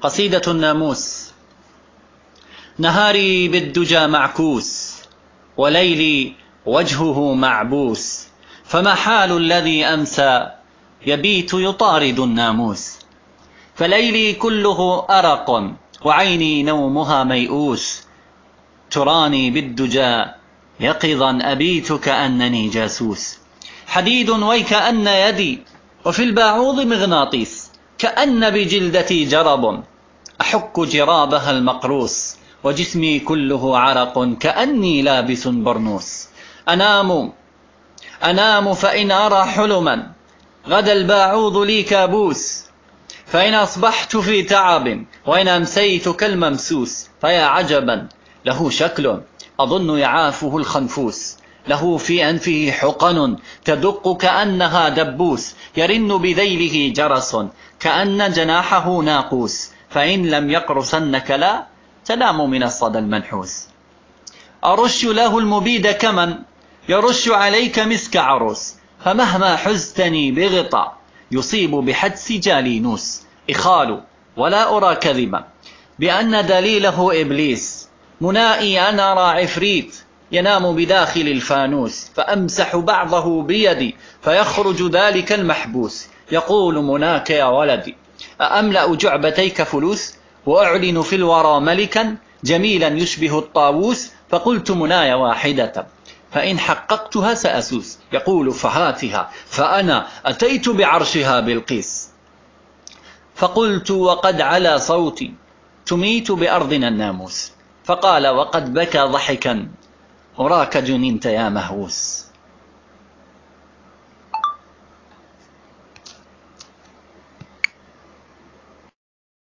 قصيدة الناموس. نهاري بالدجى معكوس، وليلي وجهه معبوس، فما حال الذي أمسى يبيت يطارد الناموس؟ فليلي كله أرق، وعيني نومها ميؤوس، تراني بالدجى يقظا أبيت كأنني جاسوس. حديد ويكأن يدي، وفي الباعوض مغناطيس، كأن بجلدتي جرب أحك جرابها المقروس، وجسمي كله عرق كأني لابس برنوس. أنام فإن أرى حلما، غدا الباعوض لي كابوس، فإن أصبحت في تعب، وإن أمسيت كالممسوس. فيا عجبا له شكل أظن يعافه الخنفوس، له في أنفه حقن تدق كأنها دبوس، يرن بذيله جرس كأن جناحه ناقوس، فإن لم يقرصنك لا تنام من الصدى المنحوس. أرش له المبيد كمن يرش عليك مسك عروس، فمهما حزتني بغطاء يصيب بحدس جالينوس. إخال ولا أرى كذبا بأن دليله إبليس، منائي أن أرى عفريت ينام بداخل الفانوس، فأمسح بعضه بيدي فيخرج ذلك المحبوس، يقول مناك يا ولدي أأملأ جعبتيك فلوس، وأعلن في الورى ملكا جميلا يشبه الطاووس، فقلت مناي واحدة فإن حققتها سأسوس، يقول فهاتها فأنا أتيت بعرشها بالقيس. فقلت وقد علا صوتي تميت بأرضنا الناموس، فقال وقد بكى ضحكا أراك جننت يا مهووس.